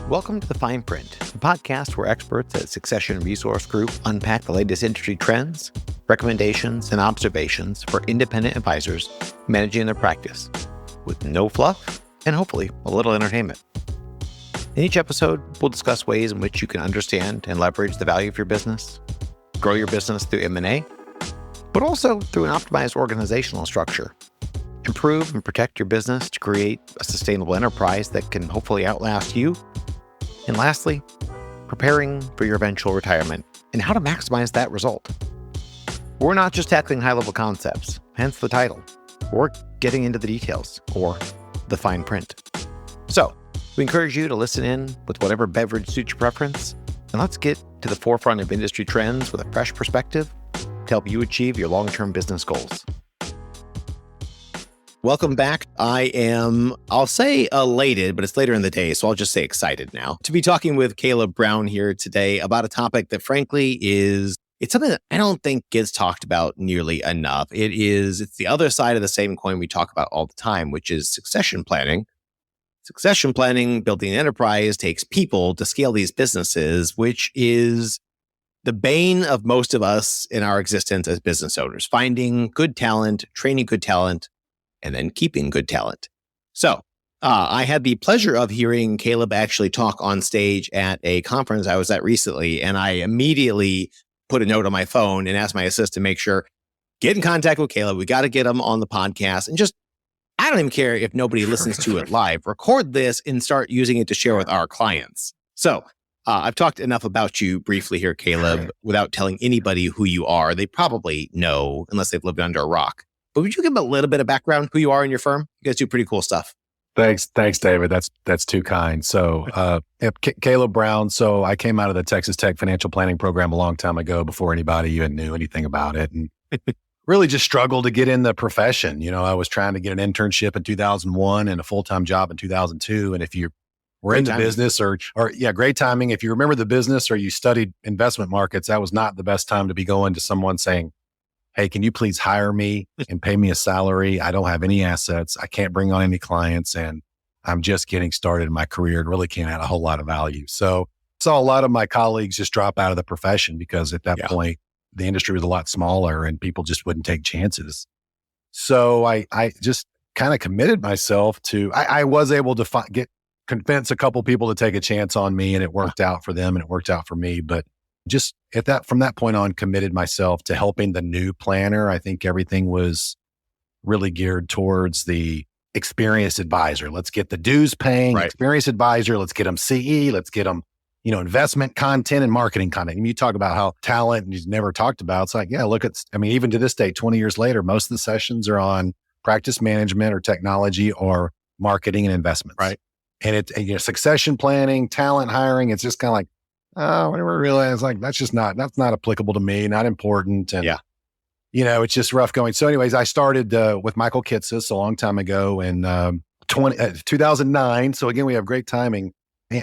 Welcome to The Fine Print, the podcast where experts at Succession Resource Group unpack the latest industry trends, recommendations, and observations for independent advisors managing their practice with no fluff and hopefully a little entertainment. In each episode, we'll discuss ways in which you can understand and leverage the value of your business, grow your business through M&A, but also through an optimized organizational structure. Improve and protect your business to create a sustainable enterprise that can hopefully outlast you. And lastly, preparing for your eventual retirement and how to maximize that result. We're not just tackling high-level concepts, hence the title. We're getting into the details, or the fine print. So, we encourage you to listen in with whatever beverage suits your preference, and let's get to the forefront of industry trends with a fresh perspective to help you achieve your long-term business goals. Welcome back. I am, I'll say elated, but it's later in the day, so I'll just say excited now, to be talking with Caleb Brown here today about a topic that frankly it's something that I don't think gets talked about nearly enough. It's the other side of the same coin we talk about all the time, which is succession planning. Succession planning, building an enterprise, takes people to scale these businesses, which is the bane of most of us in our existence as business owners, finding good talent, training good talent, and then keeping good talent. So I had the pleasure of hearing Caleb actually talk on stage at a conference I was at recently, and I immediately put a note on my phone and asked my assistant to make sure, get in contact with Caleb. We got to get him on the podcast, and just, I don't even care if nobody listens to it live. Record this and start using it to share with our clients. So I've talked enough about you briefly here, Caleb, without telling anybody who you are. They probably know, unless they've lived under a rock. But would you give them a little bit of background, who you are in your firm? You guys do pretty cool stuff. Thanks, David. That's too kind. So, Caleb Brown. So I came out of the Texas Tech financial planning program a long time ago, before anybody even knew anything about it, and really just struggled to get in the profession. You know, I was trying to get an internship in 2001 and a full-time job in 2002. And if you were in the business, or great timing. If you remember the business or you studied investment markets, that was not the best time to be going to someone saying, hey, can you please hire me and pay me a salary? I don't have any assets. I can't bring on any clients, and I'm just getting started in my career and really can't add a whole lot of value. So saw a lot of my colleagues just drop out of the profession because at that point, the industry was a lot smaller and people just wouldn't take chances. So I just kind of committed myself to, I was able to convince a couple people to take a chance on me, and it worked out for them and it worked out for me. But just from that point on, committed myself to helping the new planner. I think everything was really geared towards the experienced advisor. Let's get the dues paying experienced advisor. Let's get them CE. Let's get them, investment content and marketing content. And you talk about how talent you've never talked about. It's like, even to this day, 20 years later, most of the sessions are on practice management or technology or marketing and investments. Right. And succession planning, talent hiring, it's just kind of like, whenever I realized that's not applicable to me, not important. And, it's just rough going. So anyways, I started with Michael Kitsis a long time ago in 2009. So again, we have great timing,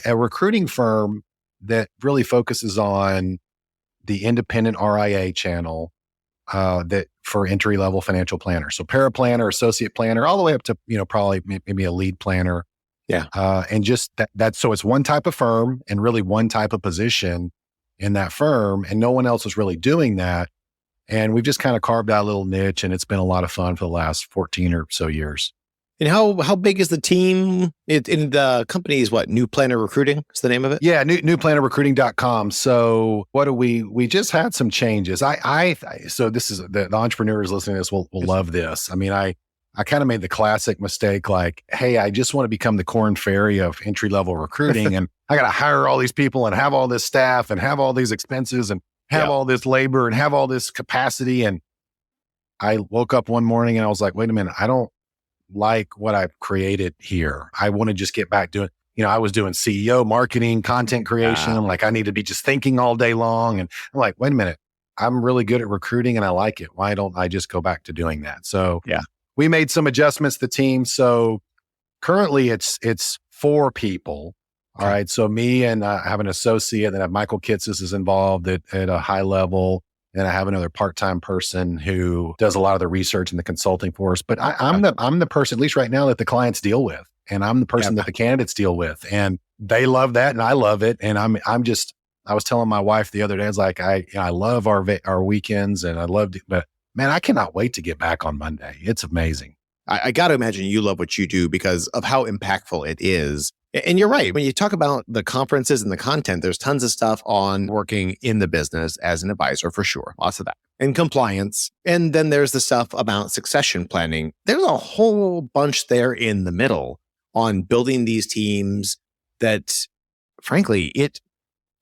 a recruiting firm that really focuses on the independent RIA channel that for entry-level financial planners. So paraplanner, associate planner, all the way up to, probably maybe a lead planner. Yeah. And just that's so it's one type of firm and really one type of position in that firm, and no one else is really doing that. And we've just kind of carved out a little niche, and it's been a lot of fun for the last 14 or so years. And how big is the team? In the company is what? New Planner Recruiting is the name of it? Yeah, newplannerrecruiting.com. So what do we just had some changes. So this is the entrepreneurs listening to this will love this. I mean, I kind of made the classic mistake, like, hey, I just want to become the Corn Ferry of entry-level recruiting. And I got to hire all these people and have all this staff and have all these expenses and have all this labor and have all this capacity. And I woke up one morning and I was like, wait a minute, I don't like what I've created here. I want to just get back doing, I was doing CEO, marketing, content creation. I'm like, I need to be just thinking all day long. And I'm like, wait a minute, I'm really good at recruiting and I like it. Why don't I just go back to doing that? So we made some adjustments to the team. So currently it's 4 people. All right. So me and I have an associate, and I have Michael Kitsis is involved at a high level. And I have another part-time person who does a lot of the research and the consulting for us. But I'm the person, at least right now, that the clients deal with. And I'm the person that the candidates deal with. And they love that and I love it. And I was telling my wife the other day, I was like, I love our weekends and I loved it, but man, I cannot wait to get back on Monday. It's amazing. I got to imagine you love what you do because of how impactful it is. And you're right. When you talk about the conferences and the content, there's tons of stuff on working in the business as an advisor for sure. Lots of that. And compliance. And then there's the stuff about succession planning. There's a whole bunch there in the middle on building these teams that, frankly, it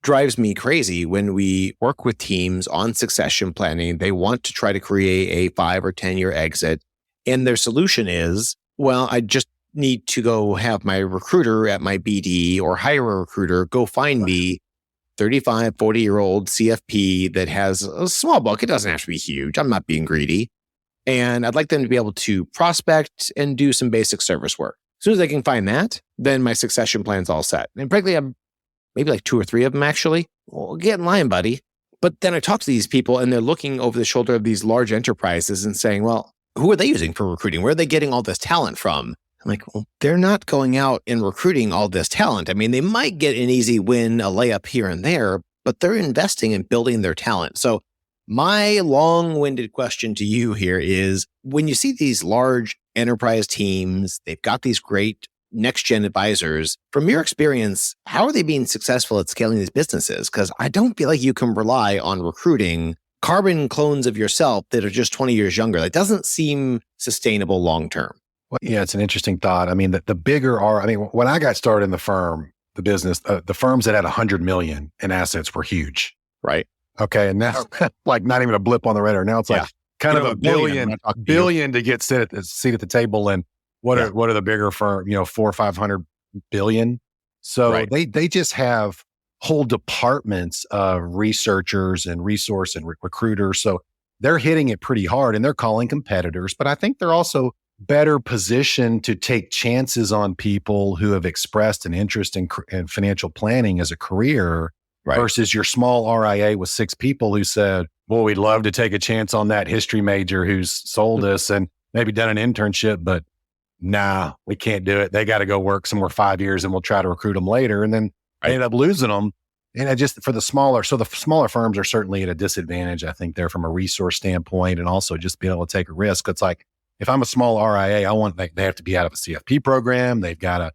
drives me crazy when we work with teams on succession planning. They want to try to create a 5 or 10-year exit. And their solution is, well, I just need to go have my recruiter at my BD or hire a recruiter, go find me 35, 40-year-old CFP that has a small book. It doesn't have to be huge. I'm not being greedy. And I'd like them to be able to prospect and do some basic service work. As soon as I can find that, then my succession plan's all set. And frankly, I'm maybe like 2 or 3 of them actually. Well, get in line, buddy. But then I talk to these people and they're looking over the shoulder of these large enterprises and saying, well, who are they using for recruiting? Where are they getting all this talent from? I'm like, well, they're not going out and recruiting all this talent. I mean, they might get an easy win, a layup here and there, but they're investing in building their talent. So my long-winded question to you here is, when you see these large enterprise teams, they've got these great next-gen advisors. From your experience, how are they being successful at scaling these businesses? Because I don't feel like you can rely on recruiting carbon clones of yourself that are just 20 years younger. That doesn't seem sustainable long-term. Well, yeah, it's an interesting thought. I mean, the bigger are, I mean, when I got started in the firm, the business, the firms that had 100 million in assets were huge. Right. Okay. And now like not even a blip on the radar. Now it's like kind of a billion to get a seat at the table. And what are the bigger firms, 400 or 500 billion. So they just have whole departments of researchers and resource and recruiters. So they're hitting it pretty hard and they're calling competitors, but I think they're also better positioned to take chances on people who have expressed an interest in financial planning as a career versus your small RIA with 6 people who said, well, we'd love to take a chance on that history major who's sold us and maybe done an internship, but nah, we can't do it. They got to go work somewhere 5 years and we'll try to recruit them later. And then I end up losing them. And I just, for the smaller firms are certainly at a disadvantage. I think they're from a resource standpoint and also just being able to take a risk. It's like, if I'm a small RIA, they have to be out of a CFP program. They've got to,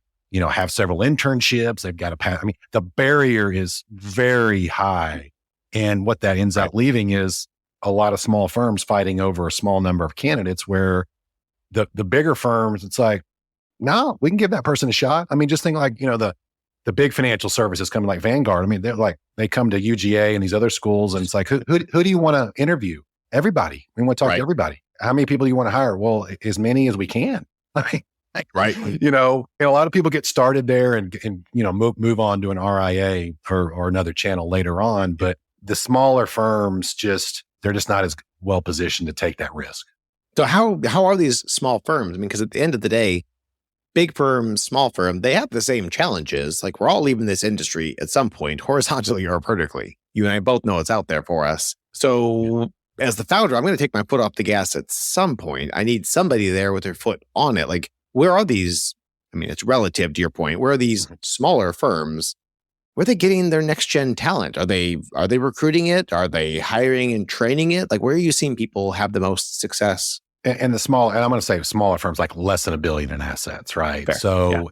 have several internships. They've got to pass. I mean, the barrier is very high. And what that ends up leaving is a lot of small firms fighting over a small number of candidates, where the bigger firms, it's like, no, we can give that person a shot. I mean, just think like, the big financial services coming like Vanguard. I mean, they come to UGA and these other schools and it's like, who do you want to interview? Everybody. We want to talk to everybody. How many people do you want to hire? Well, as many as we can. I mean, a lot of people get started there and move on to an RIA or another channel later on. But the smaller firms they're just not as well positioned to take that risk. So how are these small firms? I mean, because at the end of the day, big firm, small firm, they have the same challenges. Like, we're all leaving this industry at some point, horizontally or vertically. You and I both know it's out there for us. So as the founder, I'm going to take my foot off the gas at some point. I need somebody there with their foot on it. Like, where are these? I mean, it's relative to your point. Where are these smaller firms? Where are they getting their next gen talent? Are they recruiting it? Are they hiring and training it? Like, where are you seeing people have the most success? And I'm going to say smaller firms, like less than $1 billion in assets, right? Fair. So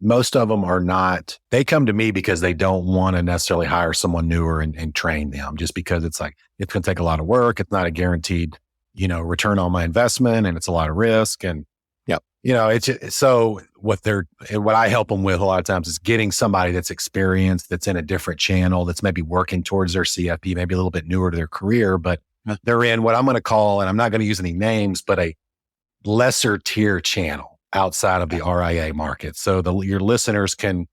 most of them are not, they come to me because they don't want to necessarily hire someone newer and train them, just because it's like, it's going to take a lot of work. It's not a guaranteed, return on my investment, and it's a lot of risk. And, it's just, so what I help them with a lot of times is getting somebody that's experienced, that's in a different channel, that's maybe working towards their CFP, maybe a little bit newer to their career, but they're in what I'm going to call, and I'm not going to use any names, but a lesser tier channel outside of the RIA market. So your listeners can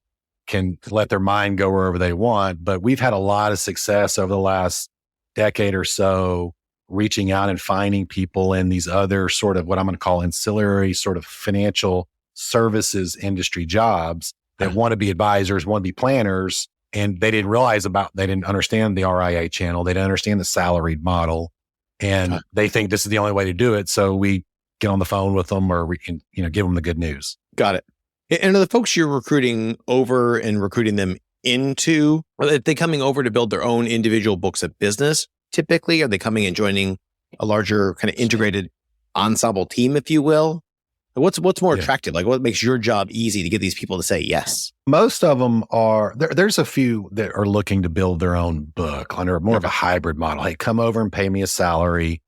let their mind go wherever they want. But we've had a lot of success over the last decade or so, reaching out and finding people in these other sort of what I'm going to call ancillary sort of financial services industry jobs that want to be advisors, want to be planners. And they didn't understand the RIA channel. They didn't understand the salaried model. And they think this is the only way to do it. So we get on the phone with them, or we can, give them the good news. Got it. And are the folks you're recruiting over and recruiting them into, are they coming over to build their own individual books of business? Typically, are they coming and joining a larger kind of integrated ensemble team, if you will? What's more attractive? Like, what makes your job easy to get these people to say yes? Most of them are, there's a few that are looking to build their own book under more of a hybrid model. Hey, come over and pay me a salary.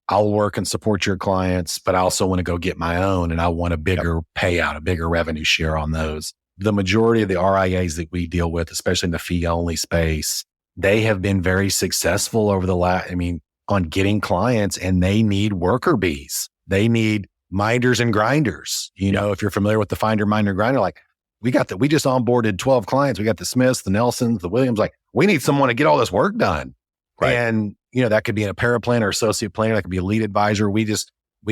I'll work and support your clients, but I also want to go get my own, and I want a bigger payout, a bigger revenue share on those. The majority of the RIAs that we deal with, especially in the fee-only space, they have been very successful over the on getting clients, and they need worker bees. They need minders and grinders. If you're familiar with the finder, minder, grinder, like we just onboarded 12 clients. We got the Smiths, the Nelsons, the Williams. Like, we need someone to get all this work done. Right. And that could be a paraplanner, associate planner, that could be a lead advisor. We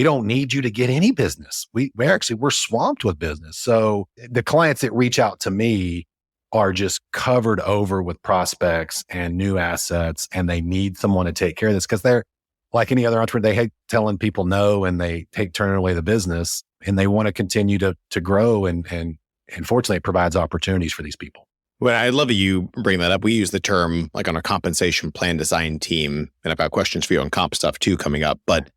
don't need you to get any business. We're swamped with business. So the clients that reach out to me are just covered over with prospects and new assets, and they need someone to take care of this because they're like any other entrepreneur. They hate telling people no, and they hate turning away the business, and they want to continue to grow. And fortunately, it provides opportunities for these people. Well, I love that you bring that up. We use the term like on our compensation plan design team, and I've got questions for you on comp stuff too coming up. But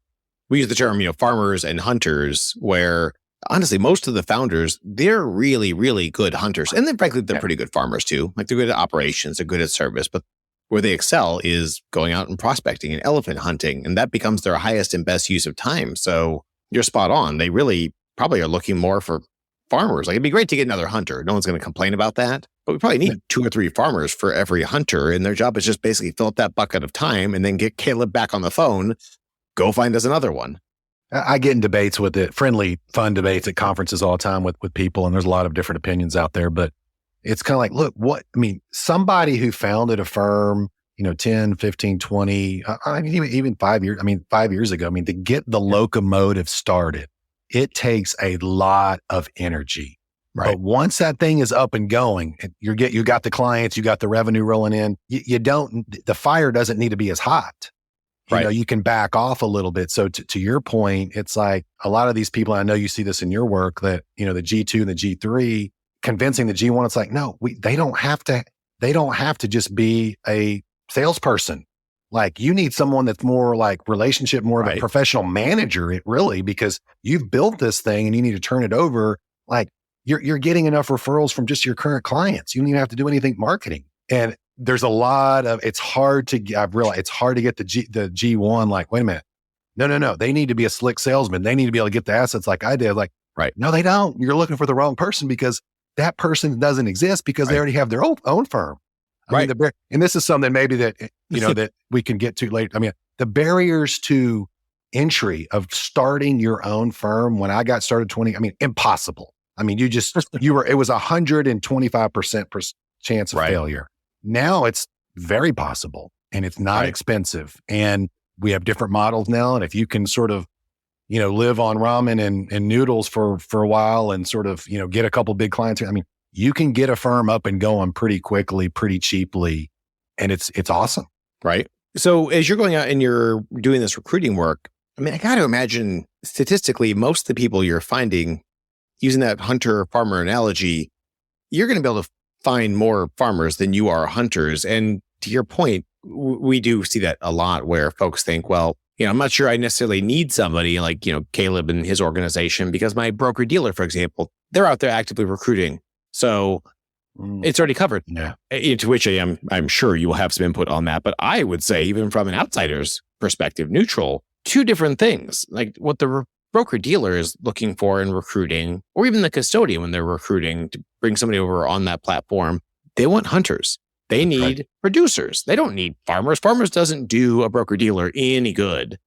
we use the term, farmers and hunters, where honestly, most of the founders, they're really, really good hunters. And then frankly, they're pretty good farmers too. Like, they're good at operations, they're good at service, but where they excel is going out and prospecting and elephant hunting. And that becomes their highest and best use of time. So you're spot on. They really probably are looking more for farmers. Like, it'd be great to get another hunter. No one's going to complain about that. But we probably need 2 or 3 farmers for every hunter. And their job is just basically fill up that bucket of time and then get Caleb back on the phone. Go find us another one. I get in debates with it, friendly, fun debates at conferences all the time with people. And there's a lot of different opinions out there. But it's kind of like, look, somebody who founded a firm, 10, 15, 20, even 5 years, 5 years ago, to get the locomotive started, it takes a lot of energy. Right. But once that thing is up and going, you got the clients, you got the revenue rolling in, the fire doesn't need to be as hot. You can back off a little bit. So to your point, it's like a lot of these people, I know you see this in your work, that, the G2 and the G3, convincing the G1, it's like, no, they don't have to just be a salesperson. Like, you need someone that's more like relationship, more of a professional manager, because you've built this thing and you need to turn it over. Like, you're getting enough referrals from just your current clients. You don't even have to do anything marketing. And there's a lot of, I've realized it's hard to get the G1, like, wait a minute. No. They need to be a slick salesman. They need to be able to get the assets like I did. Like, no, they don't. You're looking for the wrong person, because that person doesn't exist because they already have their own firm. And this is something maybe that, that we can get to later. The barriers to entry of starting your own firm, when I got started impossible. It was 125% chance of failure. Now it's very possible, and it's not expensive. And we have different models now. And if you can sort of, live on ramen and noodles for a while and sort of, get a couple big clients, you can get a firm up and going pretty quickly, pretty cheaply. And it's awesome. Right. So as you're going out and you're doing this recruiting work, I got to imagine statistically, most of the people you're finding, using that hunter-farmer analogy, you're going to be able to find more farmers than you are hunters. And to your point, we do see that a lot, where folks think, well, I'm not sure I necessarily need somebody like, Caleb and his organization, because my broker dealer, for example, they're out there actively recruiting. So it's already covered. Yeah. To which I'm sure you will have some input on that. But I would say, even from an outsider's perspective, neutral, 2 different things. Like, what the broker dealer is looking for in recruiting, or even the custodian when they're recruiting to bring somebody over on that platform, they want hunters. They need producers. They don't need farmers. Farmers doesn't do a broker dealer any good.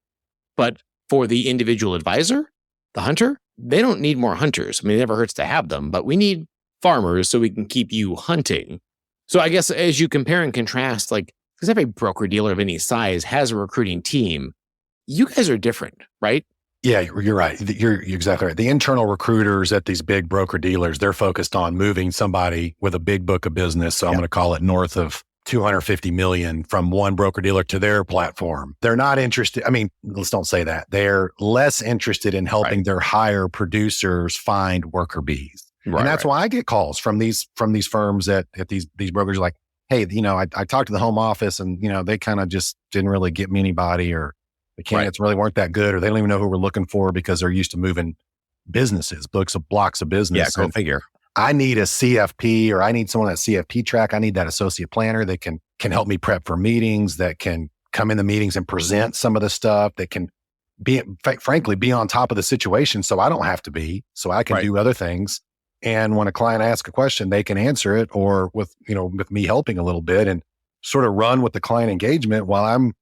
But for the individual advisor, the hunter, they don't need more hunters. It never hurts to have them, but we need farmers so we can keep you hunting. So I guess as you compare and contrast, like, because every broker dealer of any size has a recruiting team, you guys are different, right? Yeah, you're right. You're exactly right. The internal recruiters at these big broker dealers, they're focused on moving somebody with a big book of business. So I'm going to call it north of 250 million from one broker dealer to their platform. They're not interested. Let's don't say that. They're less interested in helping their higher producers find worker bees. And that's why I get calls from these firms at these brokers like, hey, I talked to the home office and, they kind of just didn't really get me anybody, or the candidates really weren't that good, or they don't even know who we're looking for because they're used to moving businesses, blocks of business. Yeah, go figure. I need a CFP, or I need someone at CFP track. I need that associate planner that can help me prep for meetings, that can come in the meetings and present some of the stuff, that can frankly be on top of the situation so I don't have to be, so I can do other things. And when a client asks a question, they can answer it, or with me helping a little bit and sort of run with the client engagement while I'm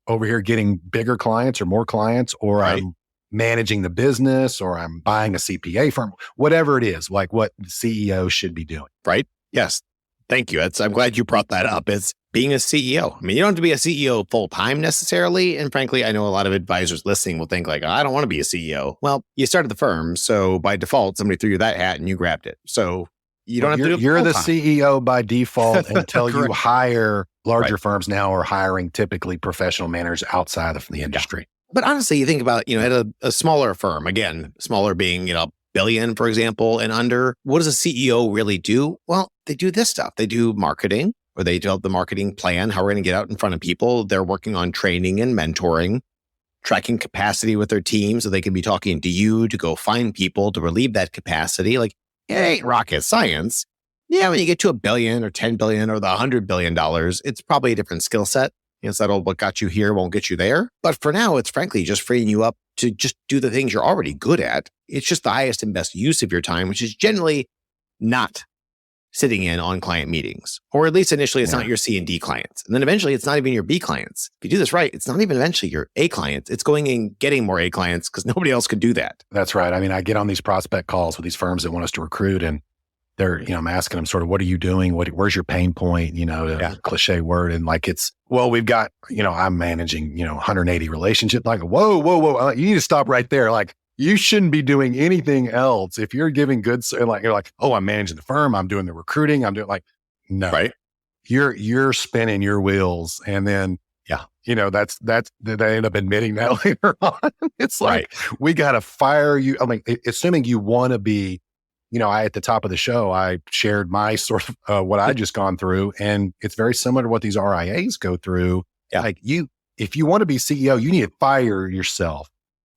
over here getting bigger clients or more clients, or I'm managing the business, or I'm buying a CPA firm, whatever it is, like what the CEO should be doing. Right? Yes. Thank you. I'm glad you brought that up. It's being a CEO. I mean, you don't have to be a CEO full time necessarily. And frankly, I know a lot of advisors listening will think like, I don't want to be a CEO. Well, you started the firm. So by default, somebody threw you that hat and you grabbed it. So you don't have to do it You're the full-time. CEO by default until you hire larger firms now are hiring typically professional managers outside of the industry. But honestly, you think about, at a smaller firm, again, smaller being, billion, for example, and under, what does a CEO really do? Well, they do this stuff. They do marketing, or they develop the marketing plan, how we're going to get out in front of people. They're working on training and mentoring, tracking capacity with their team so they can be talking to you to go find people to relieve that capacity. Like, it ain't rocket science. Yeah, when you get to $1 billion or $10 billion or the $100 billion, it's probably a different skill set. It's that old, what got you here won't get you there. But for now, it's frankly just freeing you up to just do the things you're already good at. It's just the highest and best use of your time, which is generally not sitting in on client meetings. Or at least initially, it's not your C and D clients. And then eventually, it's not even your B clients. If you do this right, it's not even eventually your A clients. It's going and getting more A clients because nobody else could do that. That's right. I mean, I get on these prospect calls with these firms that want us to recruit, and they're, I'm asking them sort of, what are you doing? Where's your pain point? Cliche word. And like, we've got, I'm managing, 180 relationships. Like, whoa. You need to stop right there. Like, you shouldn't be doing anything else. If you're giving good, like, you're like, oh, I'm managing the firm. I'm doing the recruiting. I'm doing no, right. You're spinning your wheels. And then, they end up admitting that later on. It's like, we got to fire you. I mean, assuming you want to be, at the top of the show, I shared my sort of what I just gone through, and it's very similar to what these RIAs go through. Yeah. Like if you want to be CEO, you need to fire yourself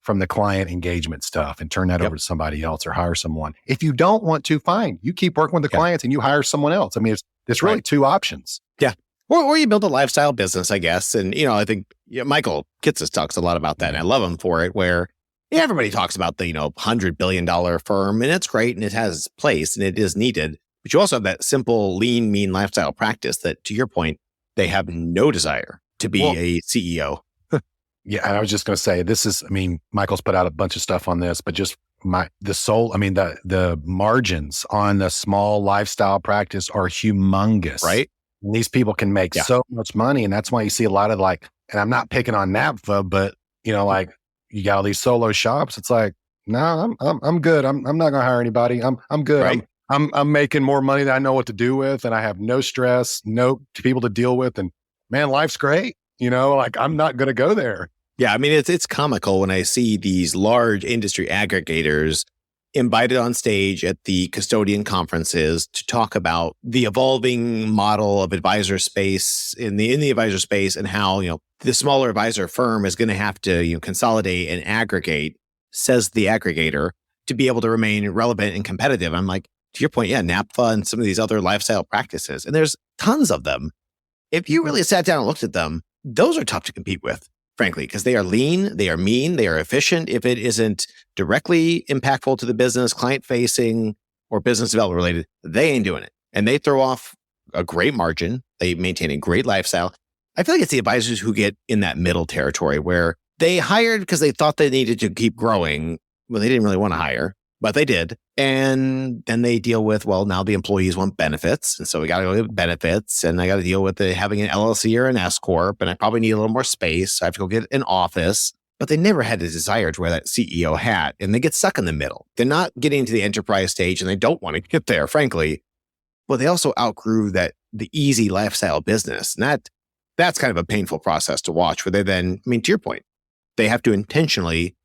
from the client engagement stuff and turn that over to somebody else or hire someone. If you don't want to, fine. You keep working with the clients and you hire someone else. I mean, it's really two options. Yeah. Or you build a lifestyle business, I guess. And, I think Michael Kitces talks a lot about that. And I love him for it, where everybody talks about the, $100 billion firm, and it's great and it has its place and it is needed. But you also have that simple, lean, mean lifestyle practice that, to your point, they have no desire to be a CEO. Yeah. And I was just going to say, Michael's put out a bunch of stuff on this, but just the margins on the small lifestyle practice are humongous. Right. And these people can make so much money. And that's why you see a lot of and I'm not picking on NAPFA, but you got all these solo shops. It's like, no, I'm good. I'm not going to hire anybody. I'm good. Right. I'm making more money than I know what to do with, and I have no stress, no people to deal with, and man, life's great. I'm not going to go there. Yeah, I mean, it's comical when I see these large industry aggregators invited on stage at the custodian conferences to talk about the evolving model of advisor space in the advisor space, and how, the smaller advisor firm is going to have to, consolidate and aggregate, says the aggregator, to be able to remain relevant and competitive. I'm like, to your point, NAPFA and some of these other lifestyle practices, and there's tons of them. If you really sat down and looked at them, those are tough to compete with, frankly, because they are lean, they are mean, they are efficient. If it isn't directly impactful to the business, client facing, or business development related, they ain't doing it. And they throw off a great margin. They maintain a great lifestyle. I feel like it's the advisors who get in that middle territory where they hired because they thought they needed to keep growing. Well, they didn't really want to hire, but they did. And then they deal with, now the employees want benefits. And so we got to go get benefits, and I got to deal with having an LLC or an S Corp. And I probably need a little more space. So I have to go get an office. But they never had a desire to wear that CEO hat, and they get stuck in the middle. They're not getting to the enterprise stage, and they don't want to get there, frankly. But they also outgrew the easy lifestyle business. And that's kind of a painful process to watch, where they then, to your point, they have to intentionally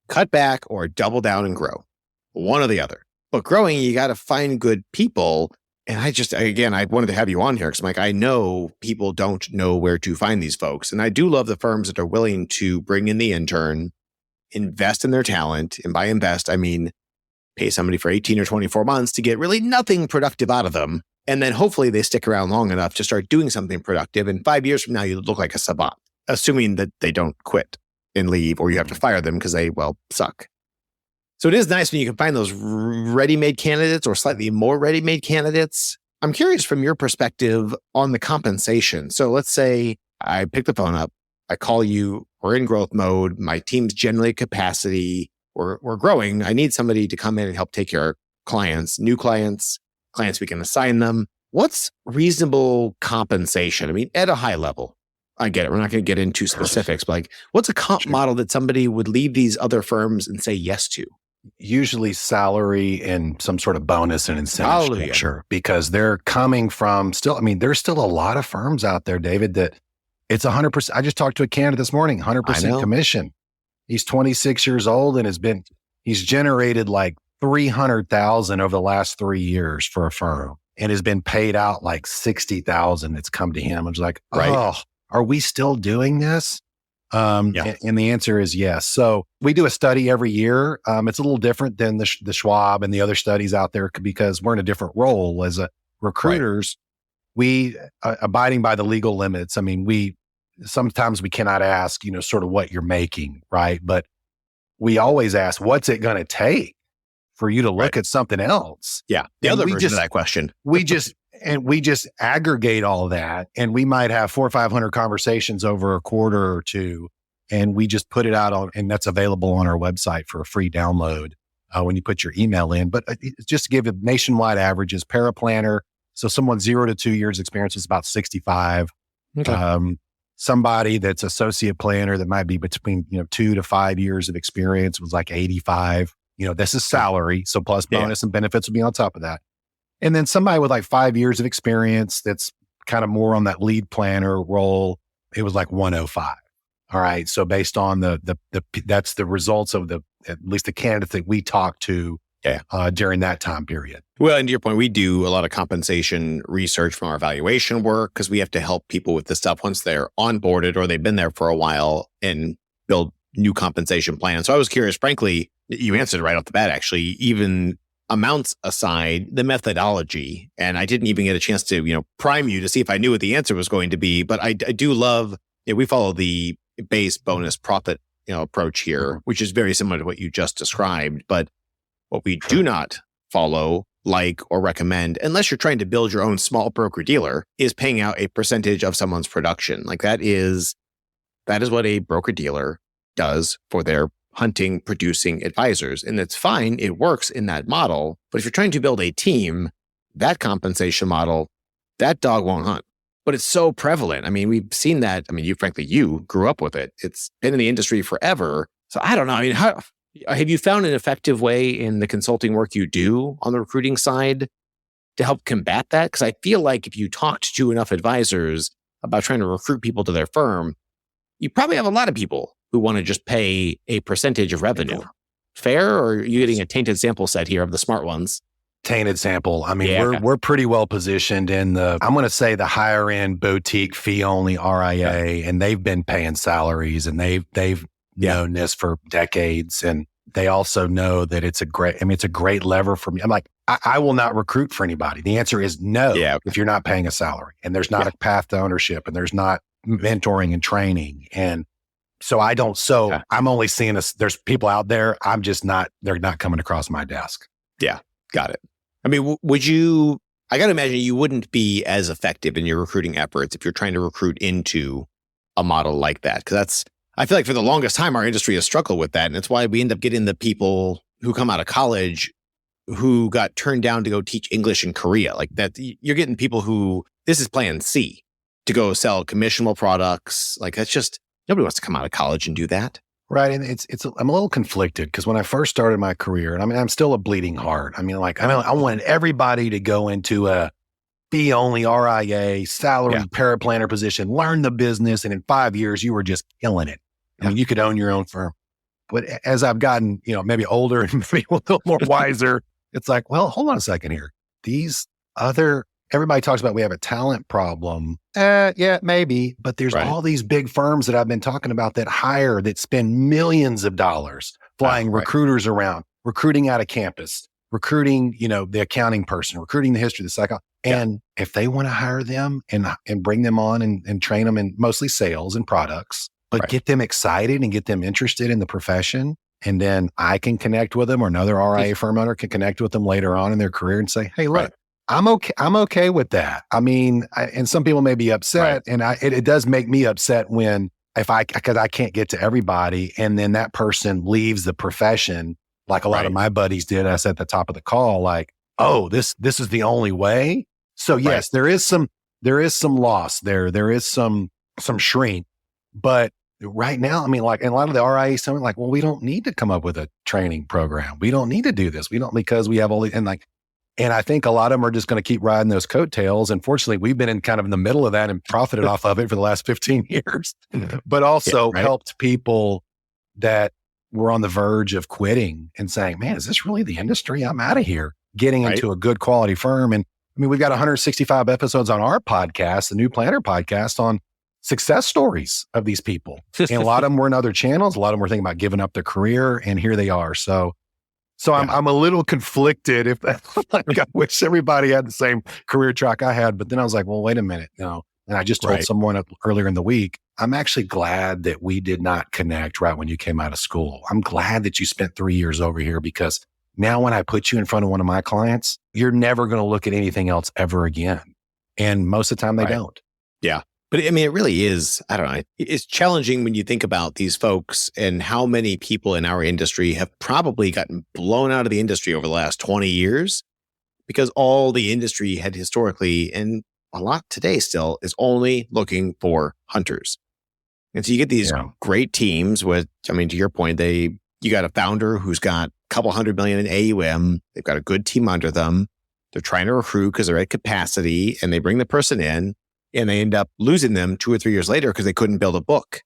cut back or double down and grow. One or the other. But growing, you got to find good people. And I wanted to have you on here because I'm like, I know people don't know where to find these folks. And I do love the firms that are willing to bring in the intern, invest in their talent. And by invest, I mean, pay somebody for 18 or 24 months to get really nothing productive out of them. And then hopefully they stick around long enough to start doing something productive. And 5 years from now, you look like a savant, assuming that they don't quit and leave, or you have to fire them because they, suck. So it is nice when you can find those ready-made candidates or slightly more ready-made candidates. I'm curious from your perspective on the compensation. So let's say I pick the phone up, I call you, we're in growth mode, my team's generally at capacity, we're growing. I need somebody to come in and help take care of clients, new clients we can assign them. What's reasonable compensation? I mean, at a high level, I get it. We're not going to get into specifics, but like, what's a comp model that somebody would leave these other firms and say yes to? Usually salary and some sort of bonus and incentive structure, because they're coming from there's still a lot of firms out there, David, that it's 100%. I just talked to a candidate this morning, 100% commission. He's 26 years old and he's generated like 300,000 over the last 3 years for a firm and has been paid out like 60,000 that's come to him. I was like, are we still doing this? And the answer is yes. So we do a study every year. It's a little different than the Schwab and the other studies out there because we're in a different role as recruiters. We abiding by the legal limits. I mean, sometimes we cannot ask, sort of what you're making, right? But we always ask, what's it going to take for you to look at something else? Yeah. The other version of that question. we just aggregate all of that, and we might have 400 or 500 conversations over a quarter or two, and we just put it out and that's available on our website for a free download when you put your email in. But just to give it nationwide averages, paraplanner. So someone 0 to 2 years experience is about 65. Okay. Somebody that's associate planner that might be between 2 to 5 years of experience was like 85. This is salary, so plus bonus and benefits will be on top of that. And then somebody with like 5 years of experience that's kind of more on that lead planner role, it was like 105. All right. So based on that's the results of at least the candidates that we talked to during that time period. Well, and to your point, we do a lot of compensation research from our evaluation work because we have to help people with this stuff once they're onboarded or they've been there for a while and build new compensation plans. So I was curious, frankly, you answered right off the bat, actually, even amounts aside, the methodology, and I didn't even get a chance to, prime you to see if I knew what the answer was going to be, but I do love, we follow the base bonus profit, approach here, which is very similar to what you just described. But what we do not follow, or recommend, unless you're trying to build your own small broker dealer, is paying out a percentage of someone's production. Like that is what a broker dealer does for their hunting, producing advisors. And it's fine. It works in that model. But if you're trying to build a team, that compensation model, that dog won't hunt. But it's so prevalent. I mean, we've seen that. I mean, you grew up with it. It's been in the industry forever. So I don't know. I mean, have you found an effective way in the consulting work you do on the recruiting side to help combat that? Because I feel like if you talked to enough advisors about trying to recruit people to their firm, you probably have a lot of people who want to just pay a percentage of revenue. Fair? Or are you getting a tainted sample set here of the smart ones? Tainted sample. I mean, we're pretty well positioned in I'm going to say the higher end boutique fee only RIA, and they've been paying salaries and they've known this for decades. And they also know that it's a great lever for me. I'm like, I will not recruit for anybody. The answer is no, if you're not paying a salary and there's not a path to ownership and there's not mentoring and training. And so I'm only seeing there's people out there. They're not coming across my desk. Yeah. Got it. I mean, I got to imagine you wouldn't be as effective in your recruiting efforts if you're trying to recruit into a model like that. Because I feel like for the longest time, our industry has struggled with that. And it's why we end up getting the people who come out of college who got turned down to go teach English in Korea. Like that, you're getting people who, this is plan C, to go sell commissionable products. Like that's just, nobody wants to come out of college and do that. Right. And I'm a little conflicted because when I first started my career, and I mean, I'm still a bleeding heart. I mean, I wanted everybody to go into a fee only RIA, salary paraplanner position, learn the business. And in 5 years, you were just killing it. I mean, you could own your own firm. But as I've gotten, maybe older and maybe a little more wiser it's like, well, hold on a second here. Everybody talks about we have a talent problem. Yeah, maybe, but there's all these big firms that I've been talking about that spend millions of dollars flying recruiters around, recruiting out of campus, recruiting, the accounting person, recruiting the history, the psycho. And if they want to hire them and bring them on and train them in mostly sales and products, but get them excited and get them interested in the profession. And then I can connect with them, or another RIA firm owner can connect with them later on in their career and say, hey, look, I'm okay with that. I mean, and some people may be upset, and it does make me upset because I can't get to everybody, and then that person leaves the profession, like a lot of my buddies did. I said at the top of the call, like, oh, this is the only way. So yes, there is some loss there. There is some shrink, but right now, I mean, like, and a lot of the RIAs tell me, like, well, we don't need to come up with a training program. We don't need to do this. We don't, because we have all these, and I think a lot of them are just going to keep riding those coattails. And fortunately, we've been in kind of in the middle of that and profited off of it for the last 15 years, but also helped people that were on the verge of quitting and saying, man, is this really the industry? I'm out of here, getting into a good quality firm. And I mean, we've got 165 episodes on our podcast, the New Planner podcast, on success stories of these people. And a lot of them were in other channels. A lot of them were thinking about giving up their career, and here they are. So I'm a little conflicted. Like, I wish everybody had the same career track I had, but then I was like, well, wait a minute. No. And I just told someone earlier in the week, I'm actually glad that we did not connect right when you came out of school. I'm glad that you spent 3 years over here, because now when I put you in front of one of my clients, you're never going to look at anything else ever again. And most of the time they don't. Yeah. But I mean, it really is, I don't know, it's challenging when you think about these folks and how many people in our industry have probably gotten blown out of the industry over the last 20 years, because all the industry had historically, and a lot today still, is only looking for hunters. And so you get these great teams with, I mean, to your point, you got a founder who's got a couple $100 million in AUM. They've got a good team under them. They're trying to recruit because they're at capacity, and they bring the person in, and they end up losing them 2 or 3 years later because they couldn't build a book.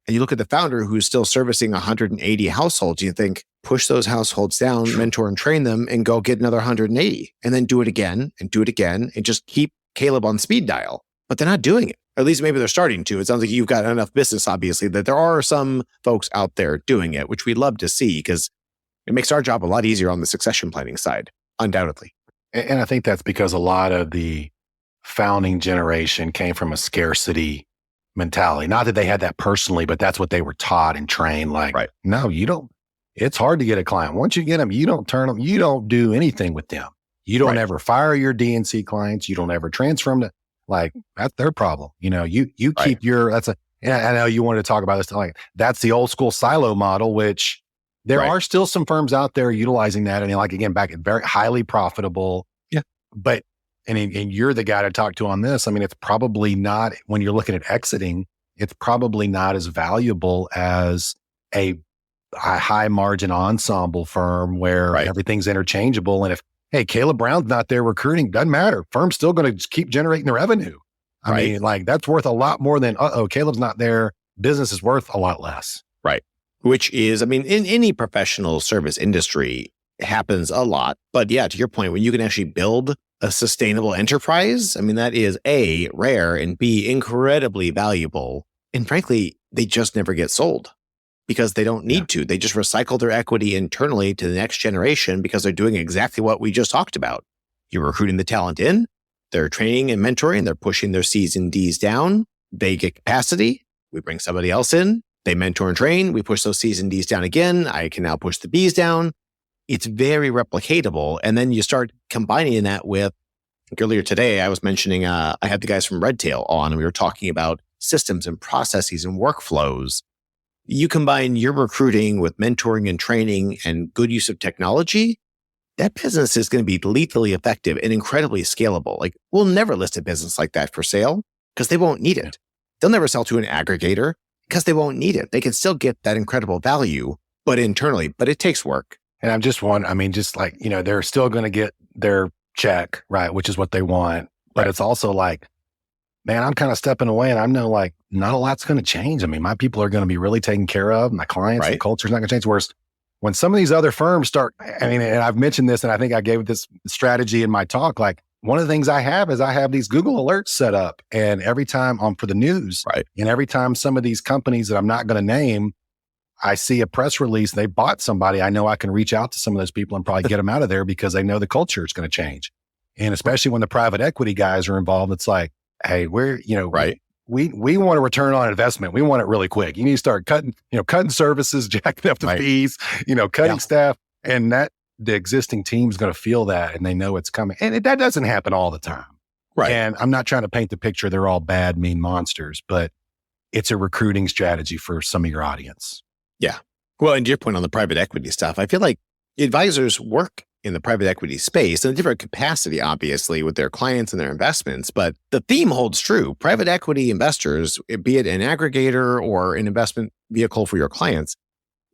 And you look at the founder who's still servicing 180 households, you think, push those households down, mentor and train them, and go get another 180, and then do it again and do it again, and just keep Caleb on speed dial. But they're not doing it. At least maybe they're starting to. It sounds like you've got enough business, obviously, that there are some folks out there doing it, which we'd love to see, because it makes our job a lot easier on the succession planning side, undoubtedly. And I think that's because a lot of the founding generation came from a scarcity mentality. Not that they had that personally, but that's what they were taught and trained. Like, no, you don't. It's hard to get a client. Once you get them, you don't turn them. You don't do anything with them. You don't ever fire your DNC clients. You don't ever transfer them to, like, that's their problem. You keep your, and I know you wanted to talk about this. Like, that's the old school silo model, which there are still some firms out there utilizing that. And like, again, back at very highly profitable. Yeah. But, and you're the guy to talk to on this. I mean, it's probably not, when you're looking at exiting, it's probably not as valuable as a high margin ensemble firm where everything's interchangeable. And if, hey, Caleb Brown's not there recruiting, doesn't matter. Firm's still going to keep generating the revenue. I mean, like, that's worth a lot more than, Caleb's not there. Business is worth a lot less. Right. Which is, I mean, in any professional service industry, it happens a lot. But yeah, to your point, when you can actually build a sustainable enterprise, I mean, that is A, rare, and B, incredibly valuable. And frankly, they just never get sold because they don't need to. They just recycle their equity internally to the next generation because they're doing exactly what we just talked about. You're recruiting the talent in, they're training and mentoring, they're pushing their C's and D's down, they get capacity, we bring somebody else in, they mentor and train, we push those C's and D's down again, I can now push the B's down. It's very replicatable. And then you start combining that with, like earlier today, I was mentioning, I had the guys from Redtail on, and we were talking about systems and processes and workflows. You combine your recruiting with mentoring and training and good use of technology, that business is going to be lethally effective and incredibly scalable. Like, we'll never list a business like that for sale because they won't need it. They'll never sell to an aggregator because they won't need it. They can still get that incredible value, but internally, but it takes work. And I'm just one, I mean, just like, they're still going to get their check, right? Which is what they want. But it's also like, man, I'm kind of stepping away, and I know, like, not a lot's going to change. I mean, my people are going to be really taken care of. My clients, the culture's not going to change. Whereas when some of these other firms start, I mean, and I've mentioned this, and I think I gave this strategy in my talk, like one of the things I have is I have these Google alerts set up, and every time for the news, Right. and every time some of these companies that I'm not going to name, I see a press release, they bought somebody, I know I can reach out to some of those people and probably get them out of there because they know the culture is going to change. And especially when the private equity guys are involved, it's like, hey, Right. we want a return on investment. We want it really quick. You need to start cutting services, jacking up the fees, cutting staff, and that the existing team is going to feel that, and they know it's coming. And that doesn't happen all the time. Right. And I'm not trying to paint the picture they're all bad, mean monsters, but it's a recruiting strategy for some of your audience. Yeah. Well, and to your point on the private equity stuff, I feel like advisors work in the private equity space in a different capacity, obviously, with their clients and their investments. But the theme holds true. Private equity investors, be it an aggregator or an investment vehicle for your clients,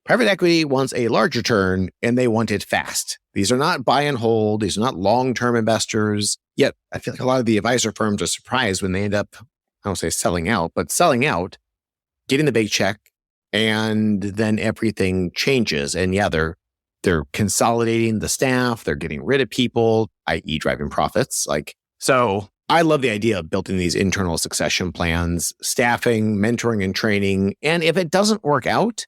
private equity wants a large return and they want it fast. These are not buy and hold. These are not long-term investors. Yet I feel like a lot of the advisor firms are surprised when they end up, I don't say selling out, getting the big check, and then everything changes. And yeah, they're consolidating the staff, they're getting rid of people, i.e. driving profits. So I love the idea of building these internal succession plans, staffing, mentoring, and training. And if it doesn't work out,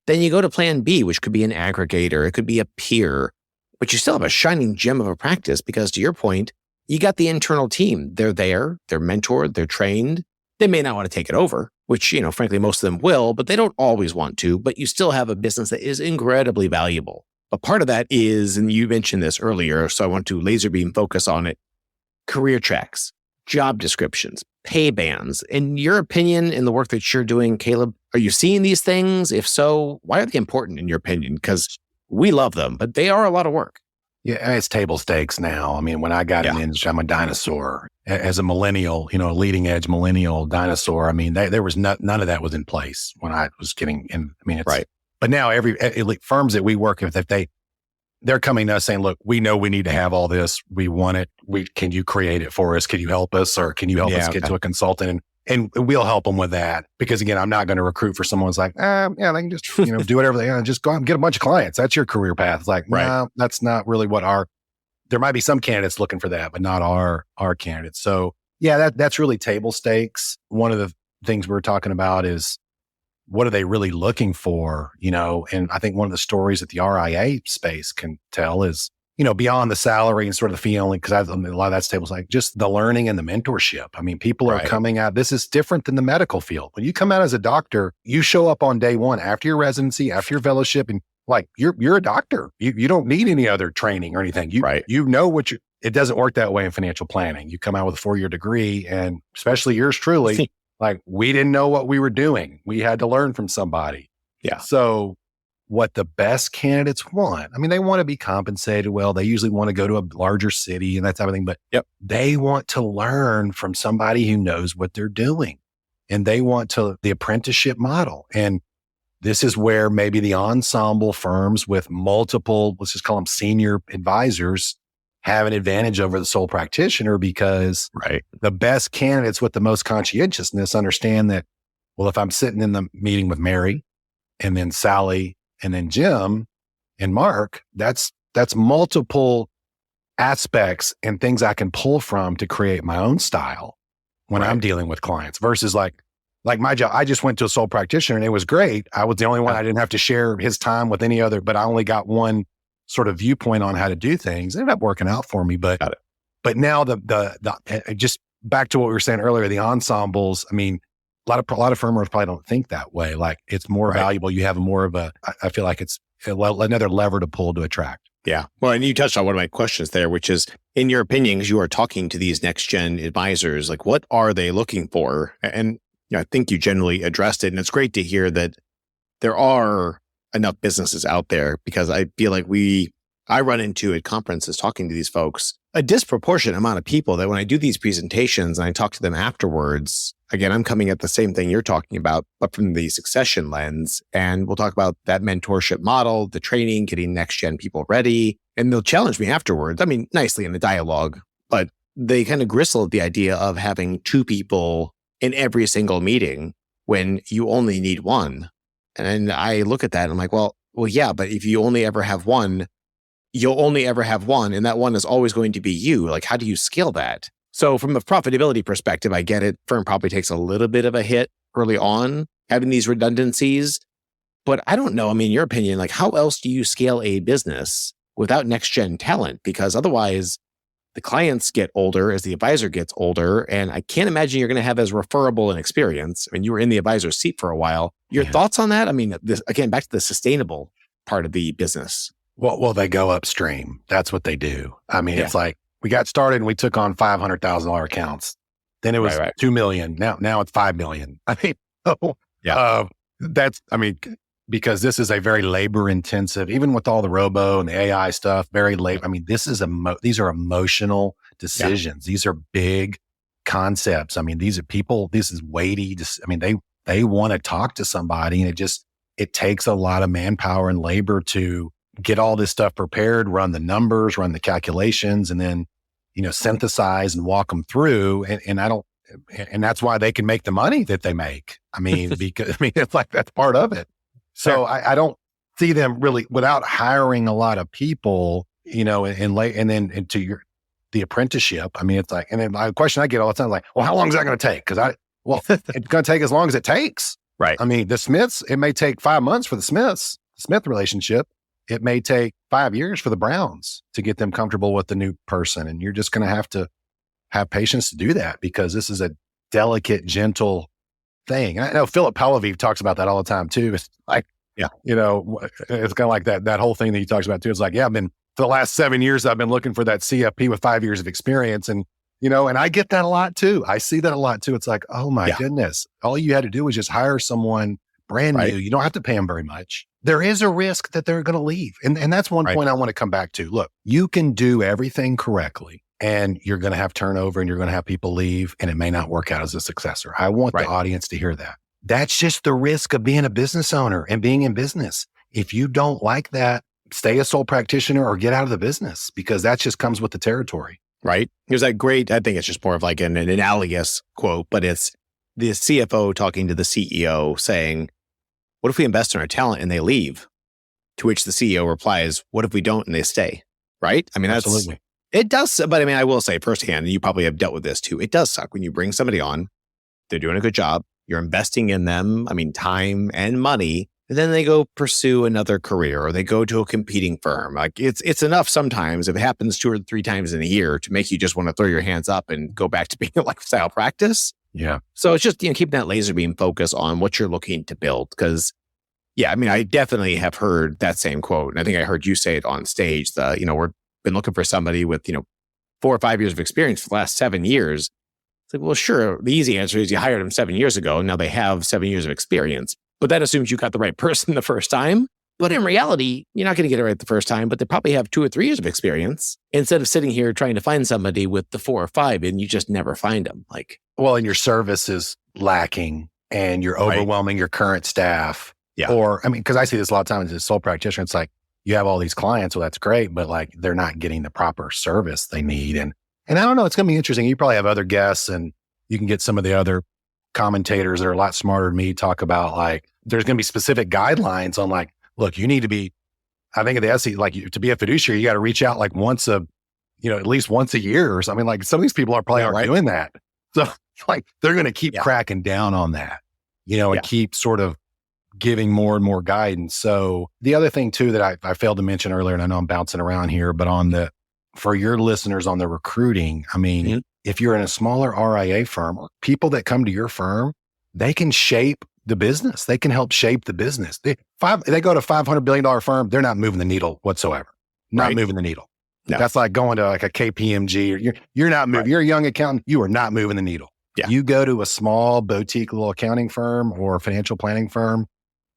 then you go to plan B, which could be an aggregator, it could be a peer, but you still have a shining gem of a practice because, to your point, you got the internal team. They're there, they're mentored, they're trained. They may not want to take it over, which, frankly, most of them will, but they don't always want to. But you still have a business that is incredibly valuable. But part of that is, and you mentioned this earlier, so I want to laser beam focus on it, career tracks, job descriptions, pay bands. In your opinion, in the work that you're doing, Caleb, are you seeing these things? If so, why are they important in your opinion? Because we love them, but they are a lot of work. Yeah, it's table stakes now. I mean, when I got in the industry, I'm a dinosaur. As a millennial, a leading edge millennial dinosaur, I mean, there was none of that was in place when I was getting in. I mean, it's right. But now every firms that we work with, if they're coming to us saying, look, we know we need to have all this. We want it. Can you create it for us? Can you help us? Or can you help us get to a consultant? And we'll help them with that. Because again, I'm not going to recruit for someone who's like, they can just, do whatever they just go out and get a bunch of clients. That's your career path. It's like, no, that's not really what there might be some candidates looking for that, but not our candidates. So yeah, that's really table stakes. One of the things we're talking about is what are they really looking for? And I think one of the stories that the RIA space can tell is, beyond the salary and sort of the fee only, because a lot of that's tables like just the learning and the mentorship. I mean, people are coming out. This is different than the medical field. When you come out as a doctor, you show up on day one after your residency, after your fellowship, and you're a doctor. You don't need any other training or anything. You know it doesn't work that way in financial planning. You come out with a 4-year degree, and especially yours truly, we didn't know what we were doing. We had to learn from somebody. Yeah. So what the best candidates want, I mean, they want to be compensated well. They usually want to go to a larger city and that type of thing, but they want to learn from somebody who knows what they're doing. And they want the apprenticeship model. And this is where maybe the ensemble firms with multiple, let's just call them senior advisors, have an advantage over the sole practitioner, because the best candidates with the most conscientiousness understand that, well, if I'm sitting in the meeting with Mary and then Sally and then Jim and Mark, that's multiple aspects and things I can pull from to create my own style when I'm dealing with clients versus like my job. I just went to a sole practitioner and it was great. I was the only one. I didn't have to share his time with any other, but I only got one sort of viewpoint on how to do things. It ended up working out for me, but now the just back to what we were saying earlier, the ensembles, I mean, a lot of firms probably don't think that way. Like it's more valuable. You have more of I feel like it's another lever to pull to attract. Yeah. Well, and you touched on one of my questions there, which is, in your opinion, because you are talking to these next gen advisors, what are they looking for? And I think you generally addressed it. And it's great to hear that there are enough businesses out there, because I feel like I run into at conferences talking to these folks, a disproportionate amount of people that when I do these presentations and I talk to them afterwards, again, I'm coming at the same thing you're talking about, but from the succession lens. And we'll talk about that mentorship model, the training, getting next gen people ready. And they'll challenge me afterwards. I mean, nicely in the dialogue, but they kind of gristle at the idea of having 2 people in every single meeting when you only need 1. And I look at that and I'm like, well, well, yeah, but if you only ever have one, you'll only ever have one, and that one is always going to be you. Like, how do you scale that? So from a profitability perspective, I get it. Firm probably takes a little bit of a hit early on having these redundancies, but I don't know. I mean, in your opinion, like how else do you scale a business without next gen talent? Because otherwise the clients get older as the advisor gets older. And I can't imagine you're going to have as referable an experience. I mean, you were in the advisor's seat for a while. Your thoughts on that? I mean, this, again, back to the sustainable part of the business. Well, they go upstream. That's what they do. I mean, it's like we got started and we took on $500,000 accounts. Then it was 2 million. Now it's 5 million. I mean, because this is a very labor intensive, even with all the robo and the AI stuff, very labor. I mean, these are emotional decisions. These are big concepts. I mean, these are people, this is weighty. I mean, they want to talk to somebody, and it takes a lot of manpower and labor to get all this stuff prepared, run the numbers, run the calculations, and then, synthesize and walk them through. And that's why they can make the money that they make. I mean, it's like, that's part of it. So I don't see them really without hiring a lot of people, and then into the apprenticeship. I mean, it's like, and then my question I get all the time is like, well, how long is that going to take? Because it's going to take as long as it takes. Right. I mean, the Smiths, it may take 5 months for the Smith relationship. It may take 5 years for the Browns to get them comfortable with the new person. And you're just going to have patience to do that, because this is a delicate, gentle thing. And I know Philip Pelaviv talks about that all the time too. It's like, it's kind of like that whole thing that he talks about too. It's like, for the last 7 years, I've been looking for that CFP with 5 years of experience. And, and I get that a lot too. I see that a lot too. It's like, oh my goodness, all you had to do was just hire someone brand new. You don't have to pay them very much. There is a risk that they're going to leave. And that's one point I want to come back to. Look, you can do everything correctly, and you're going to have turnover and you're going to have people leave, and it may not work out as a successor. I want the audience to hear that. That's just the risk of being a business owner and being in business. If you don't like that, stay a sole practitioner or get out of the business, because that just comes with the territory. Right. There's that great, I think it's just more of like an analogous quote, but it's the CFO talking to the CEO saying, what if we invest in our talent and they leave? To which the CEO replies, what if we don't and they stay? Right. I mean, Absolutely. It does. But I mean, I will say firsthand, and you probably have dealt with this too. It does suck when you bring somebody on, they're doing a good job, you're investing in them, I mean, time and money, and then they go pursue another career or they go to a competing firm. Like it's enough sometimes, if it happens 2 or 3 times in a year, to make you just want to throw your hands up and go back to being a lifestyle practice. Yeah. So it's just, keeping that laser beam focus on what you're looking to build. Because I mean, I definitely have heard that same quote. And I think I heard you say it on stage, we've been looking for somebody with, 4 or 5 years of experience for the last 7 years. It's like, well, sure. The easy answer is you hired them 7 years ago. And now they have 7 years of experience. But that assumes you got the right person the first time. But in reality, you're not going to get it right the first time, but they probably have 2 or 3 years of experience instead of sitting here trying to find somebody with the 4 or 5 and you just never find them. And your service is lacking and you're overwhelming your current staff. Yeah. Or, I mean, because I see this a lot of times as a sole practitioner, it's like you have all these clients, well, that's great, but like they're not getting the proper service they need. And I don't know, it's going to be interesting. You probably have other guests and you can get some of the other commentators that are a lot smarter than me talk about like, there's going to be specific guidelines on like, look, you need to be, I think of the SE, like to be a fiduciary, you got to reach out like at least once a year or something. Like some of these people are probably aren't doing that. So like they're going to keep cracking down on that, and keep sort of giving more and more guidance. So the other thing too, that I failed to mention earlier, and I know I'm bouncing around here, but for your listeners on the recruiting, I mean, if you're in a smaller RIA firm, people that come to your firm, they can shape the business. They can help shape the business. They go to a $500 billion firm, they're not moving the needle whatsoever. Not moving the needle. No. That's like going to like a KPMG, or you're not moving. You're a young accountant, you are not moving the needle. Yeah. You go to a small boutique little accounting firm or financial planning firm,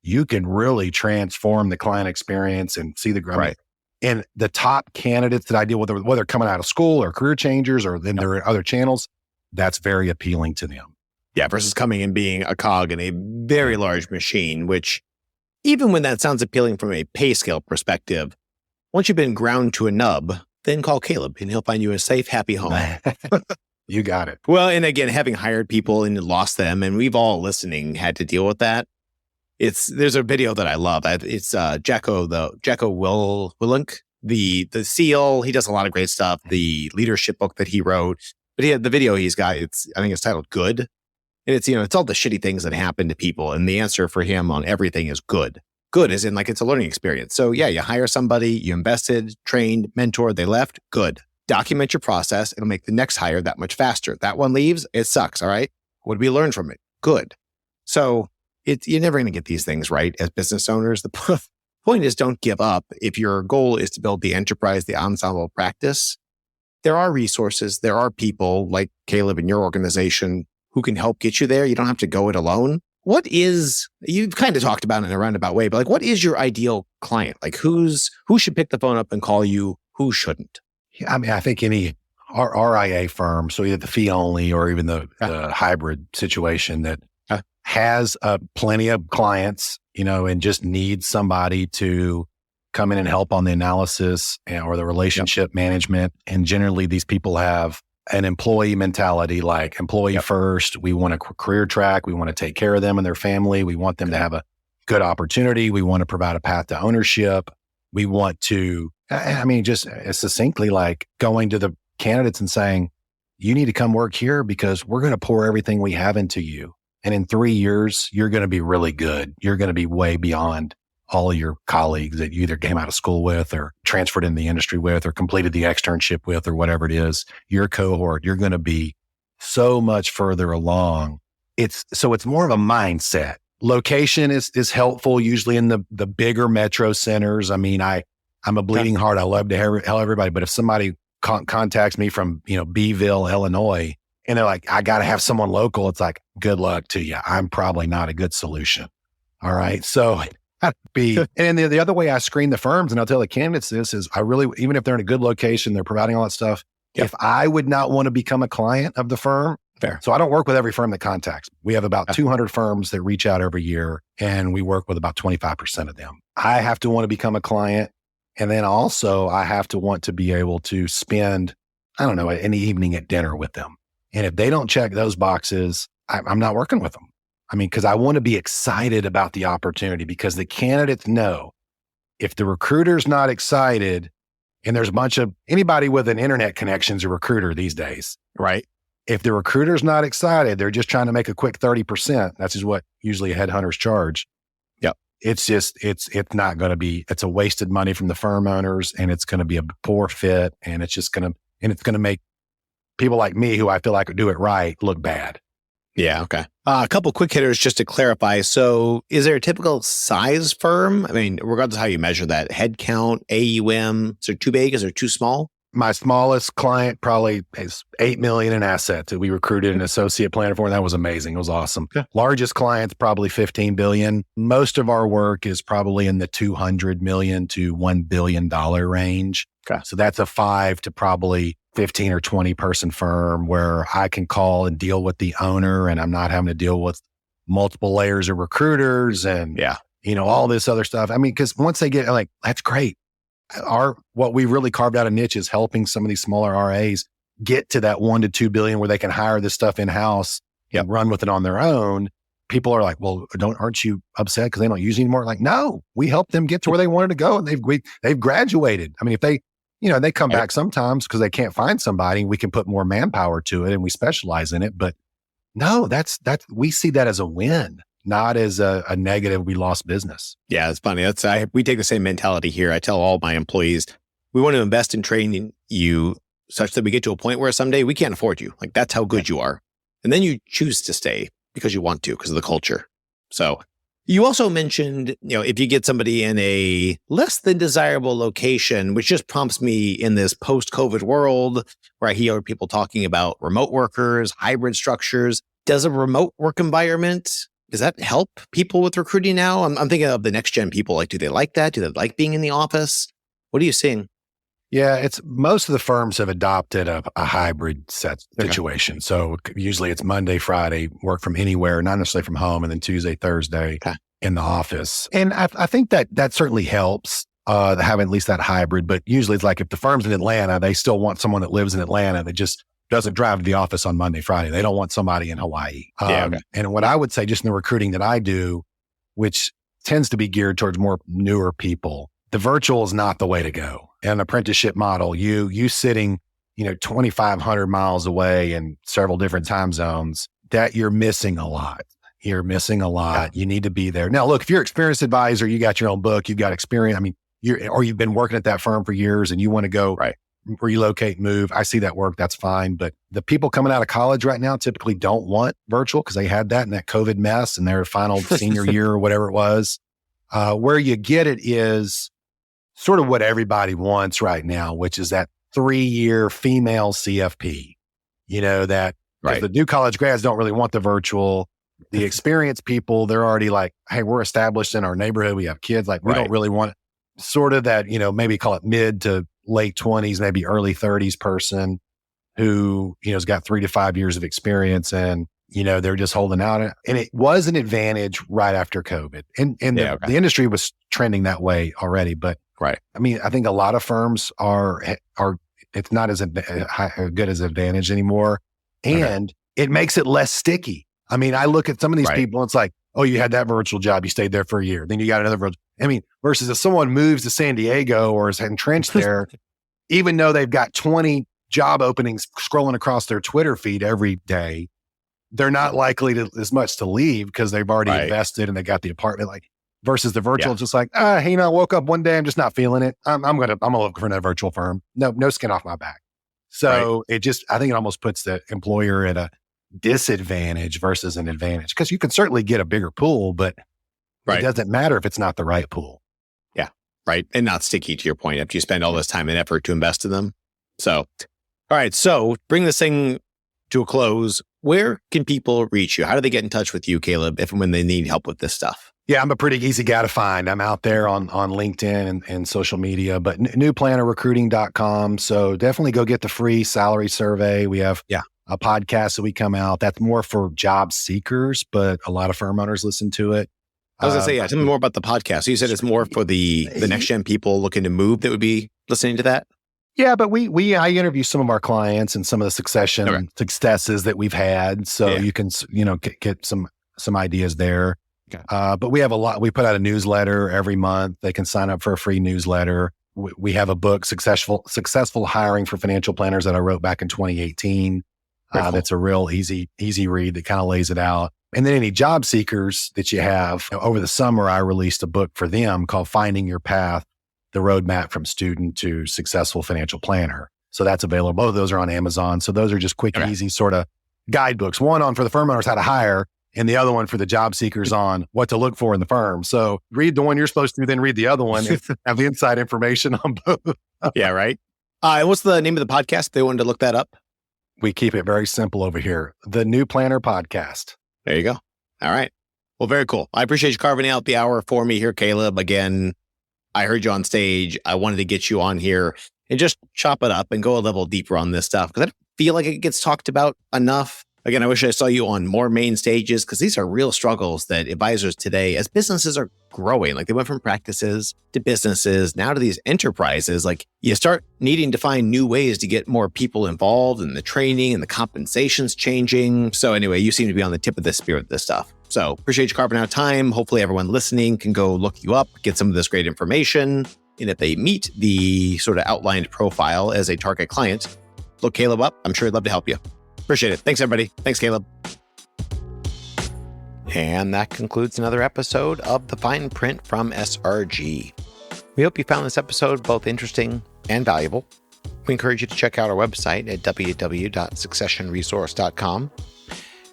you can really transform the client experience and see the growth. Right. And the top candidates that I deal with, whether coming out of school or career changers or then there are other channels, that's very appealing to them. Yeah, versus coming and being a cog in a very large machine, which even when that sounds appealing from a pay scale perspective, once you've been ground to a nub, then call Caleb and he'll find you a safe, happy home. You got it. Well, and again, having hired people and lost them, and we've all listening had to deal with that. There's a video that I love. It's Jacko Willink, the SEAL. He does a lot of great stuff. The leadership book that he wrote, but the video he's got, I think it's titled Good. And it's all the shitty things that happen to people. And the answer for him on everything is good. Good as in like it's a learning experience. So yeah, you hire somebody, you invested, trained, mentored, they left, good. Document your process. It'll make the next hire that much faster. That one leaves, it sucks. All right. What did we learn from it? Good. So you're never going to get these things right as business owners. The point is, don't give up. If your goal is to build the enterprise, the ensemble practice, there are resources. There are people like Caleb in your organization who can help get you there. You don't have to go it alone. You've kind of talked about it in a roundabout way, but like, what is your ideal client? Like who should pick the phone up and call you? Who shouldn't? I mean, I think any RIA firm, so either the fee only or even the hybrid situation that has plenty of clients, and just needs somebody to come in and help on the analysis or the relationship management. And generally these people have an employee mentality, like employee first. We want a career track. We want to take care of them and their family. We want them to have a good opportunity. We want to provide a path to ownership. We want to, just succinctly, like going to the candidates and saying, you need to come work here because we're going to pour everything we have into you. And in 3 years, you're going to be really good. You're going to be way beyond all of your colleagues that you either came out of school with or transferred in the industry with or completed the externship with or whatever it is. Your cohort, you're going to be so much further along. It's more of a mindset. Location is helpful usually in the bigger metro centers. I mean, I'm a bleeding heart. I love to tell everybody, but if somebody contacts me from, Beeville, Illinois, and they're like, I got to have someone local, it's like, good luck to you. I'm probably not a good solution. All right. So and the other way I screen the firms, and I'll tell the candidates this, is even if they're in a good location, they're providing all that stuff. If I would not want to become a client of the firm, fair. So I don't work with every firm that contacts. We have about 200 firms that reach out every year, and we work with about 25% of them. I have to want to become a client. And then also I have to want to be able to spend, an evening at dinner with them. And if they don't check those boxes, I'm not working with them. I mean, because I want to be excited about the opportunity, because the candidates know if the recruiter's not excited, and there's a bunch of anybody with an internet connection's a recruiter these days, right? If the recruiter's not excited, they're just trying to make a quick 30%. That's just what usually headhunters charge. Yep. It's not going to be, it's a wasted money from the firm owners, and it's going to be a poor fit, and it's going to make people like me, who I feel like do it right, look bad. Yeah. Okay. A couple quick hitters just to clarify. So is there a typical size firm? I mean, regardless of how you measure that, head count, AUM, is it too big? Is it too small? My smallest client probably is $8 million in assets that we recruited an associate planner for. And that was amazing. It was awesome. Okay. Largest client's probably $15 billion. Most of our work is probably in the $200 million to $1 billion range. Okay. So that's a 5 to probably 15 or 20 person firm where I can call and deal with the owner, and I'm not having to deal with multiple layers of recruiters and, all this other stuff. I mean, because once they get like, that's great. What we really carved out a niche is helping some of these smaller RAs get to that 1 to 2 billion where they can hire this stuff in-house and run with it on their own. People are like, well, aren't you upset because they don't use it anymore? Like, no, we helped them get to where they wanted to go, and they've graduated. I mean, if they come back sometimes because they can't find somebody, we can put more manpower to it and we specialize in it. But no, we see that as a win, not as a negative. We lost business. Yeah, it's funny. We take the same mentality here. I tell all my employees, we want to invest in training you such that we get to a point where someday we can't afford you. Like, that's how good you are. And then you choose to stay because you want to, because of the culture. So you also mentioned, if you get somebody in a less than desirable location, which just prompts me in this post-COVID world where I hear people talking about remote workers, hybrid structures. Does a remote work environment, does that help people with recruiting now? I'm thinking of the next gen people. Like, do they like that? Do they like being in the office? What are you seeing? Yeah, most of the firms have adopted a hybrid situation. Okay. So usually it's Monday, Friday, work from anywhere, not necessarily from home, and then Tuesday, Thursday in the office. And I think that certainly helps having at least that hybrid. But usually it's like if the firm's in Atlanta, they still want someone that lives in Atlanta that just doesn't drive to the office on Monday, Friday. They don't want somebody in Hawaii. And what I would say just in the recruiting that I do, which tends to be geared towards more newer people. The virtual is not the way to go. An apprenticeship model, you sitting, 2,500 miles away in several different time zones, that you're missing a lot. You're missing a lot. You need to be there. Now, look, if you're an experienced advisor, you got your own book, you've got experience. I mean, you've been working at that firm for years and you want to go relocate, move. I see that work. That's fine. But the people coming out of college right now typically don't want virtual because they had that in that COVID mess in their final senior year or whatever it was. Where you get it is sort of what everybody wants right now, which is that 3-year female CFP, that the new college grads don't really want the virtual. The experienced people, they're already like, hey, we're established in our neighborhood. We have kids. Like, we don't really want sort of that, maybe call it mid to late 20s, maybe early 30s person who, has got 3 to 5 years of experience and, they're just holding out. And it was an advantage right after COVID. And the industry was trending that way already. But I mean, I think a lot of firms are it's not as good as advantage anymore. And it makes it less sticky. I mean, I look at some of these people, it's like, oh, you had that virtual job, you stayed there for a year, then you got another virtual. I mean, versus if someone moves to San Diego or is entrenched there, even though they've got 20 job openings scrolling across their Twitter feed every day, they're not likely to as much to leave because they've already invested and they got the apartment. Like versus the virtual, just like, hey, I woke up one day, I'm just not feeling it. I'm gonna look for another virtual firm. No skin off my back. So I think it almost puts the employer at a disadvantage versus an advantage because you can certainly get a bigger pool, but it doesn't matter if it's not the right pool. Yeah. Right. And not sticky to your point after you spend all this time and effort to invest in them. So, all right. So bring this thing to a close. Where can people reach you? How do they get in touch with you, Caleb, if and when they need help with this stuff? Yeah, I'm a pretty easy guy to find. I'm out there on LinkedIn and social media, but newplannerrecruiting.com. So definitely go get the free salary survey. We have a podcast that we come out. That's more for job seekers, but a lot of firm owners listen to it. I was going to say, tell me more about the podcast. So you said it's more for the next gen people looking to move that would be listening to that? Yeah, but I interview some of our clients and some of the succession successes that we've had. So you can, get some ideas there. Okay. But we have we put out a newsletter every month. They can sign up for a free newsletter. We have a book, Successful Hiring for Financial Planners, that I wrote back in 2018. Cool. That's a real easy read that kind of lays it out. And then any job seekers that you have, over the summer, I released a book for them called Finding Your Path, the Roadmap from Student to Successful Financial Planner. So that's available. Both of those are on Amazon. So those are just quick, easy sort of guidebooks. One on for the firm owners how to hire, and the other one for the job seekers on what to look for in the firm. So read the one you're supposed to, then read the other one and have the inside information on both. Yeah, right. And what's the name of the podcast if they wanted to look that up? We keep it very simple over here. The New Planner Podcast. There you go. All right. Well, very cool. I appreciate you carving out the hour for me here, Caleb. Again, I heard you on stage. I wanted to get you on here and just chop it up and go a level deeper on this stuff because I don't feel like it gets talked about enough. Again, I wish I saw you on more main stages because these are real struggles that advisors today, as businesses are growing, like they went from practices to businesses, now to these enterprises, like you start needing to find new ways to get more people involved in the training and the compensation's changing. So anyway, you seem to be on the tip of the spear with this stuff. So appreciate you carving out time. Hopefully everyone listening can go look you up, get some of this great information. And if they meet the sort of outlined profile as a target client, look Caleb up. I'm sure he'd love to help you. Appreciate it. Thanks, everybody. Thanks, Caleb. And that concludes another episode of The Fine Print from SRG. We hope you found this episode both interesting and valuable. We encourage you to check out our website at www.successionresource.com.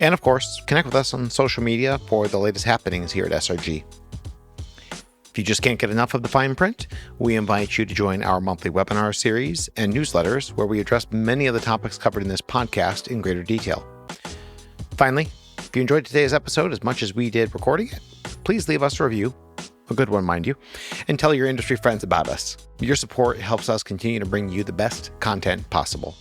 And of course, connect with us on social media for the latest happenings here at SRG. If you just can't get enough of The Fine Print, we invite you to join our monthly webinar series and newsletters where we address many of the topics covered in this podcast in greater detail. Finally, if you enjoyed today's episode as much as we did recording it, please leave us a review, a good one, mind you, and tell your industry friends about us. Your support helps us continue to bring you the best content possible.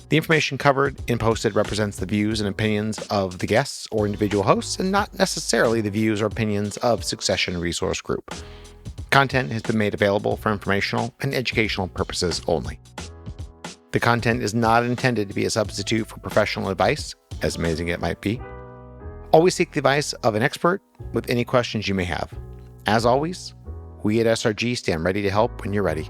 The information covered and posted represents the views and opinions of the guests or individual hosts and not necessarily the views or opinions of Succession Resource Group. Content has been made available for informational and educational purposes only. The content is not intended to be a substitute for professional advice, as amazing it might be. Always seek the advice of an expert with any questions you may have. As always, we at SRG stand ready to help when you're ready.